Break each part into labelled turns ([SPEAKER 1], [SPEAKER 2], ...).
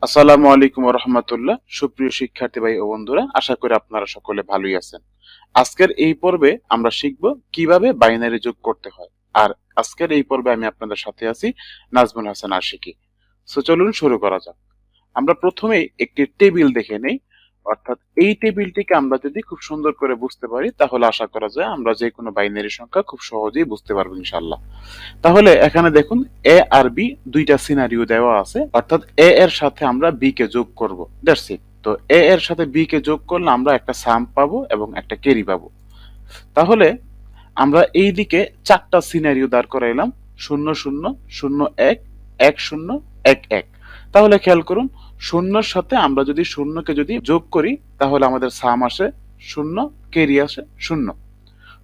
[SPEAKER 1] আসসালামু আলাইকুম ওয়া রাহমাতুল্লাহ। সুপ্রিয় শিক্ষার্থী ভাই ও বন্ধুরা, আশা করি আপনারা সকলে ভালোই আছেন। আজকের এই পর্বে আমরা শিখব কিভাবে বাইনারি যোগ করতে হয়। আর আজকের এই পর্বে আমি আপনাদের সাথে আছি নাজমুল হাসান আশিকি। সো চলুন শুরু করা যাক। আমরা প্রথমেই একটি টেবিল দেখে নেই। অর্থাৎ এই টেবিলটিকে আমরা যদি খুব সুন্দর করে বুঝতে পারি তাহলে আশা করা যায় আমরা যে কোনো বাইনারি সংখ্যা খুব সহজেই বুঝতে পারবো ইনশাআল্লাহ। তাহলে এখানে দেখুন এ আর বি দুইটা সিনারিও দেওয়া আছে, অর্থাৎ এ এর সাথে আমরা বি কে যোগ করব, দ্যাটস ইট। তো এ এর সাথে বি কে যোগ করলে আমরা একটা সাম পাবো এবং একটা ক্যারি পাবো। তাহলে আমরা এই দিকে চারটা সিনারিও দাঁড় করাইলাম, 0 0 0 1 1 0 1 1। তাহলে খেয়াল করুন, শূন্যর সাথে আমরা যদি শূন্যকে যদি যোগ করি তাহলে আমাদের সাম আসে 0, ক্যারি আসে 0।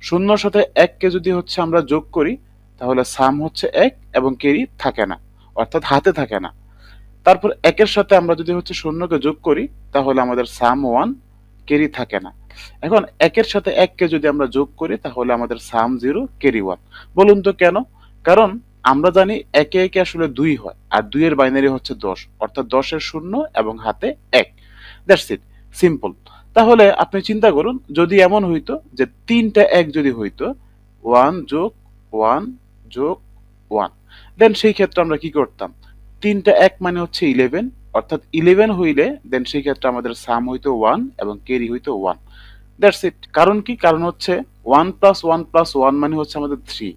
[SPEAKER 1] শূন্যর সাথে 1 কে যদি হচ্ছে আমরা যোগ করি তাহলে সাম হচ্ছে 1 এবং ক্যারি থাকে না, অর্থাৎ হাতে থাকে না। তারপর 1 এর সাথে আমরা যদি হচ্ছে 0 কে যোগ করি তাহলে আমাদের সাম 1, ক্যারি থাকে না। এখন 1 এর সাথে 1 কে যদি আমরা যোগ করি তাহলে আমাদের সাম 0, ক্যারি 1। বলুন তো কেন? কারণ আমরা জানি 1 এ 1 এ আসলে 2 হয়, আর 2 এর বাইনারি হচ্ছে 10, অর্থাৎ 10 এর 0 এবং হাতে 1। That's it, simple. তাহলে আপনি চিন্তা করুন, যদি এমন হইতো যে 3টা 1 যদি হইতো, 1 যোগ 1 যোগ 1, দেন সেই ক্ষেত্রে আমরা কি করতাম? 3টা 1 মানে হচ্ছে 11, অর্থাৎ 11 হইলে দেন সেই ক্ষেত্রে আমাদের সাম হইতো 1 এবং ক্যারি হইতো 1। That's it. কারণ কি? কারণ হচ্ছে 1 প্লাস 1 প্লাস 1 মানে হচ্ছে আমাদের 3,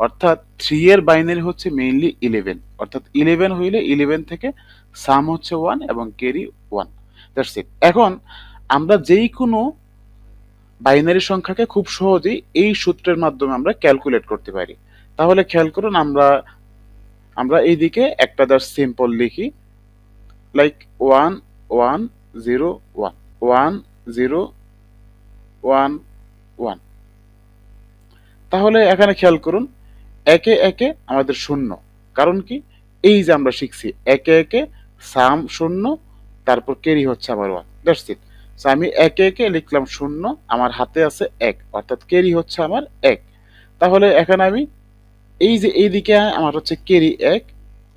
[SPEAKER 1] অর্থাৎ 3 এর বাইনারি হচ্ছে মেইনলি 11, অর্থাৎ 11 হইলে 11 থেকে সাম হচ্ছে 1 এবং ক্যারি 1। That's it. এখন আমরা যেই কোনো বাইনারি সংখ্যাকে খুব সহজেই এই সূত্রের মাধ্যমে আমরা ক্যালকুলেট করতে পারি। তাহলে খেয়াল করুন, আমরা আমরা এইদিকে একটা জাস্ট সিম্পল লিখি, লাইক 1 1 0 1 1 0 1 1। তাহলে এখানে খেয়াল করুন, একে একে আমাদের শূন্য। কারণ কি? এই যে আমরা শিখছি একে একে সাম 0, তারপর ক্যারি হচ্ছে আমার 1। That's it. সো আমি একে একে লিখলাম 0, আমার হাতে আছে 1, অর্থাৎ ক্যারি হচ্ছে আমার 1। তাহলে এখানে আমি এই যে এইদিকে আমার হচ্ছে ক্যারি 1,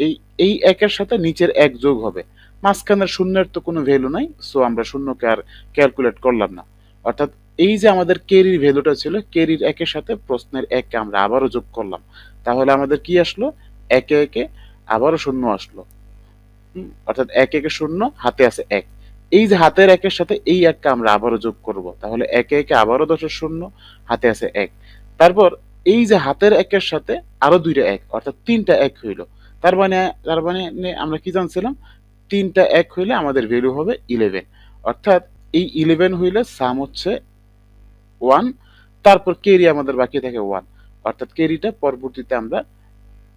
[SPEAKER 1] এই এই 1 এর সাথে নিচের 1 যোগ হবে, মাঝখানের শূন্যের তো কোনো ভ্যালু নাই, সো আমরা শূন্যকে আর ক্যালকুলেট করলাম না। অর্থাৎ এই যে আমাদের ক্যারির ভ্যালুটা ছিল, ক্যারির 1 এর সাথে প্রশ্নের 1 কে আমরা আবারও যোগ করলাম। তাহলে আমাদের কি আসলো? একে একে আবারও শূন্য আসলো। অর্থাৎ 1 1 শূন্য, হাতে আছে 1। এই যে হাতের 1 এর সাথে এই 1 কে আমরা আবারও যোগ করব, তাহলে একে একে আবারও 10 এর শূন্য, হাতে আছে 1। তারপর এই যে হাতের 1 এর সাথে আরো দুইটা 1, অর্থাৎ 3টা 1 হইলো। তার মানে আমরা কি জানছিলাম? 3টা 1 হইলে আমাদের ভ্যালু হবে 11, অর্থাৎ এই 11 হইলে সাম হচ্ছে 1, তারপর ক্যারি আমাদের বাকি থাকে 1, অর্থাৎ ক্যারিটা পরবর্তীতে আমরা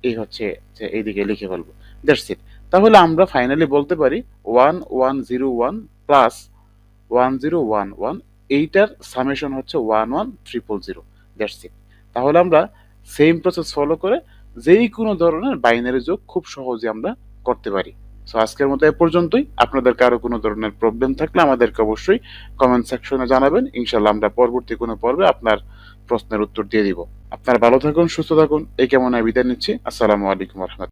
[SPEAKER 1] এই হচ্ছে যে এইদিকে লিখে ফেলবো। That's it. তাহলে আমরা ফাইনালি বলতে পারি 1101 প্লাস 1011, এইটার সামেশন হচ্ছে 11300। That's it. তাহলে আমরা সেম প্রসেস ফলো করে যেই কোনো ধরনের বাইনারি যোগ খুব সহজে আমরা করতে পারি। সো আজকের মতো এ পর্যন্তই। আপনাদের কারো কোনো ধরনের প্রবলেম থাকলে আমাদেরকে অবশ্যই কমেন্ট সেকশনে জানাবেন। ইনশাল্লাহ আমরা পরবর্তী কোনো পর্বে আপনার প্রশ্নের উত্তর দিয়ে দিব। আপনারা ভালো থাকুন, সুস্থ থাকুন, এই কামনায় বিদায় নিচ্ছি। আসসালামু আলাইকুম ওয়া রাহমাতুল্লাহ।